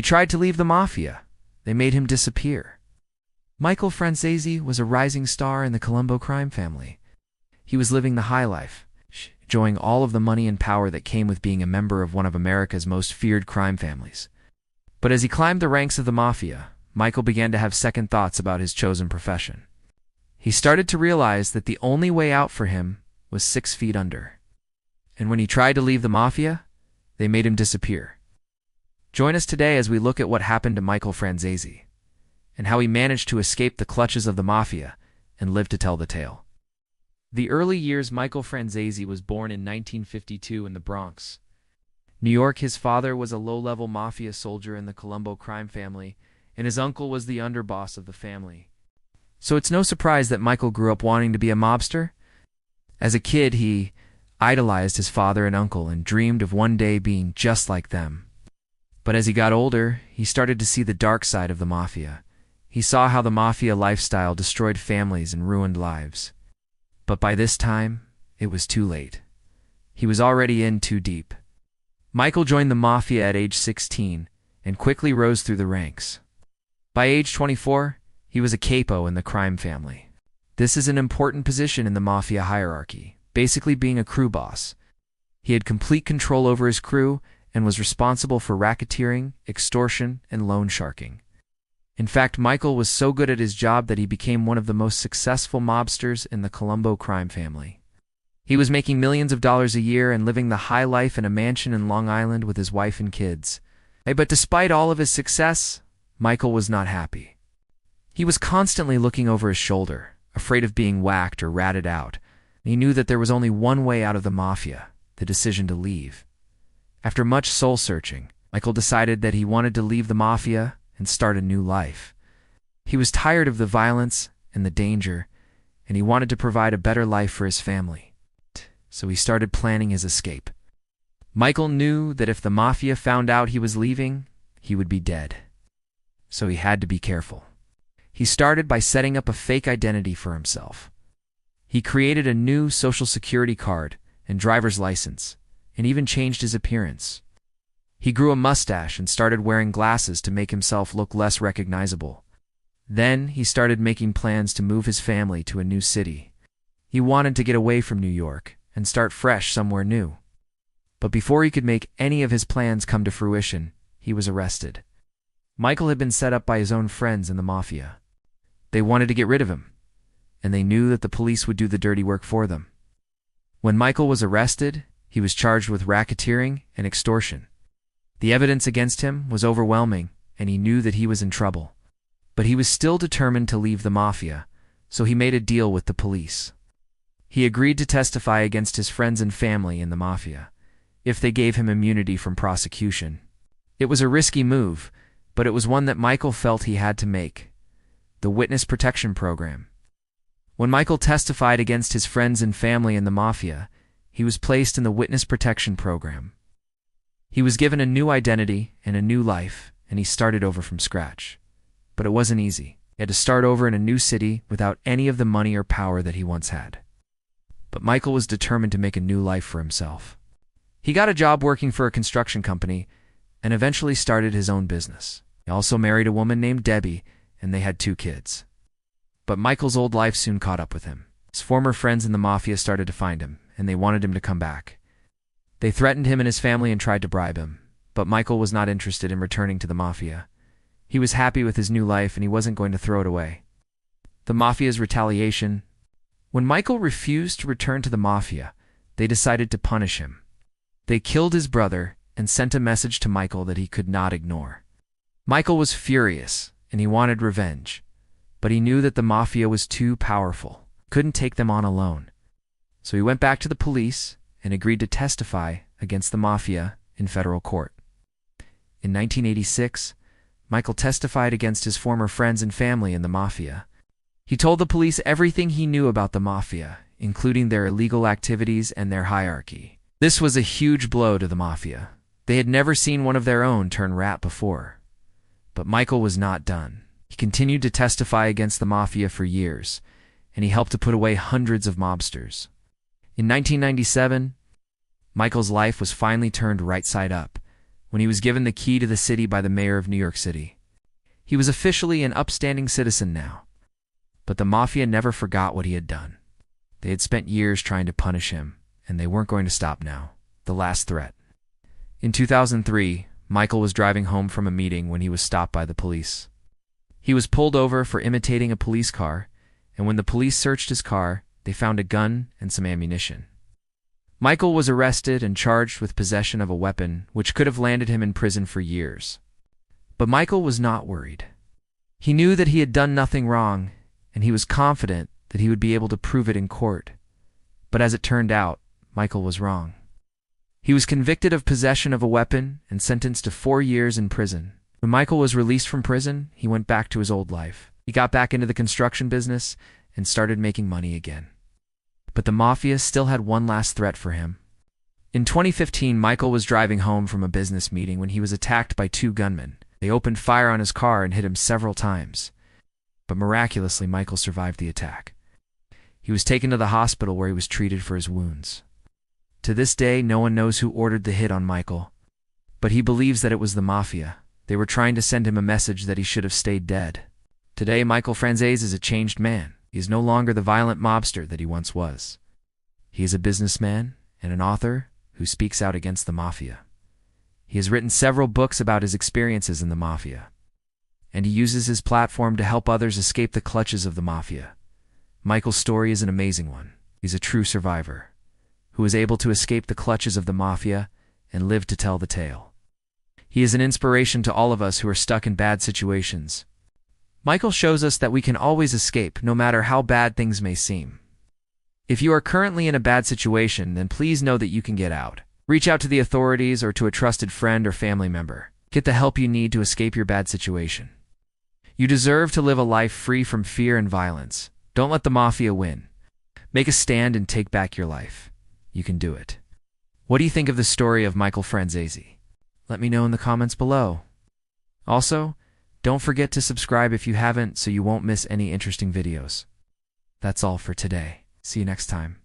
He tried to leave the Mafia. They made him disappear. Michael Francese was a rising star in the Colombo crime family. He was living the high life, enjoying all of the money and power that came with being a member of one of America's most feared crime families. But as he climbed the ranks of the Mafia, Michael began to have second thoughts about his chosen profession. He started to realize that the only way out for him was 6 feet under. And when he tried to leave the Mafia, they made him disappear. Join us today as we look at what happened to Michael Francese, and how he managed to escape the clutches of the Mafia and live to tell the tale. The early years. Michael Francese was born in 1952 in the Bronx, New York. His father was a low-level Mafia soldier in the Colombo crime family, and his uncle was the underboss of the family. So it's no surprise that Michael grew up wanting to be a mobster. As a kid, he idolized his father and uncle and dreamed of one day being just like them. But as he got older, he started to see the dark side of the Mafia. He saw how the Mafia lifestyle destroyed families and ruined lives. But by this time, it was too late. He was already in too deep. Michael joined the Mafia at age 16 and quickly rose through the ranks. By age 24, he was a capo in the crime family. This is an important position in the Mafia hierarchy, basically being a crew boss. He had complete control over his crew and was responsible for racketeering, extortion, and loan sharking. In fact, Michael was so good at his job that he became one of the most successful mobsters in the Colombo crime family. He was making millions of dollars a year and living the high life in a mansion in Long Island with his wife and kids. But despite all of his success, Michael was not happy. He was constantly looking over his shoulder, afraid of being whacked or ratted out. He knew that there was only one way out of the Mafia: the decision to leave. After much soul-searching, Michael decided that he wanted to leave the Mafia and start a new life. He was tired of the violence and the danger, and he wanted to provide a better life for his family. So he started planning his escape. Michael knew that if the Mafia found out he was leaving, he would be dead. So he had to be careful. He started by setting up a fake identity for himself. He created a new social security card and driver's license, and even changed his appearance. He grew a mustache and started wearing glasses to make himself look less recognizable. Then he started making plans to move his family to a new city. He wanted to get away from New York and start fresh somewhere new. But before he could make any of his plans come to fruition, he was arrested. Michael had been set up by his own friends in the Mafia. They wanted to get rid of him, and they knew that the police would do the dirty work for them. When Michael was arrested, he was charged with racketeering and extortion. The evidence against him was overwhelming, and he knew that he was in trouble. But he was still determined to leave the Mafia, so he made a deal with the police. He agreed to testify against his friends and family in the Mafia, if they gave him immunity from prosecution. It was a risky move, but it was one that Michael felt he had to make: the witness protection program. When Michael testified against his friends and family in the Mafia, he was placed in the witness protection program. He was given a new identity and a new life, and he started over from scratch. But it wasn't easy. He had to start over in a new city without any of the money or power that he once had. But Michael was determined to make a new life for himself. He got a job working for a construction company and eventually started his own business. He also married a woman named Debbie, and they had 2 kids. But Michael's old life soon caught up with him. His former friends in the Mafia started to find him, and they wanted him to come back. They threatened him and his family and tried to bribe him, but Michael was not interested in returning to the Mafia. He was happy with his new life, and he wasn't going to throw it away. The Mafia's retaliation. When Michael refused to return to the Mafia, they decided to punish him. They killed his brother and sent a message to Michael that he could not ignore. Michael was furious, and he wanted revenge, but he knew that the Mafia was too powerful, couldn't take them on alone. So he went back to the police and agreed to testify against the Mafia in federal court. In 1986, Michael testified against his former friends and family in the Mafia. He told the police everything he knew about the Mafia, including their illegal activities and their hierarchy. This was a huge blow to the Mafia. They had never seen one of their own turn rat before. But Michael was not done. He continued to testify against the Mafia for years, and he helped to put away hundreds of mobsters. In 1997, Michael's life was finally turned right side up when he was given the key to the city by the mayor of New York City. He was officially an upstanding citizen now. But the Mafia never forgot what he had done. They had spent years trying to punish him, and they weren't going to stop now. The last threat. In 2003, Michael was driving home from a meeting when he was stopped by the police. He was pulled over for imitating a police car, and when the police searched his car, they found a gun and some ammunition. Michael was arrested and charged with possession of a weapon, which could have landed him in prison for years. But Michael was not worried. He knew that he had done nothing wrong, and he was confident that he would be able to prove it in court. But as it turned out, Michael was wrong. He was convicted of possession of a weapon and sentenced to 4 years in prison. When Michael was released from prison, he went back to his old life. He got back into the construction business and started making money again. But the Mafia still had one last threat for him. In 2015, Michael was driving home from a business meeting when he was attacked by 2 gunmen. They opened fire on his car and hit him several times. But miraculously, Michael survived the attack. He was taken to the hospital where he was treated for his wounds. To this day, no one knows who ordered the hit on Michael, but he believes that it was the Mafia. They were trying to send him a message that he should have stayed dead. Today, Michael Franzese is a changed man. He is no longer the violent mobster that he once was. He is a businessman and an author who speaks out against the Mafia. He has written several books about his experiences in the Mafia, and he uses his platform to help others escape the clutches of the Mafia. Michael's story is an amazing one. He's a true survivor who was able to escape the clutches of the Mafia and live to tell the tale. He is an inspiration to all of us who are stuck in bad situations. Michael shows us that we can always escape, no matter how bad things may seem. If you are currently in a bad situation, then please know that you can get out. Reach out to the authorities or to a trusted friend or family member. Get the help you need to escape your bad situation. You deserve to live a life free from fear and violence. Don't let the Mafia win. Make a stand and take back your life. You can do it. What do you think of the story of Michael Franzese? Let me know in the comments below. Also, don't forget to subscribe if you haven't so you won't miss any interesting videos. That's all for today. See you next time.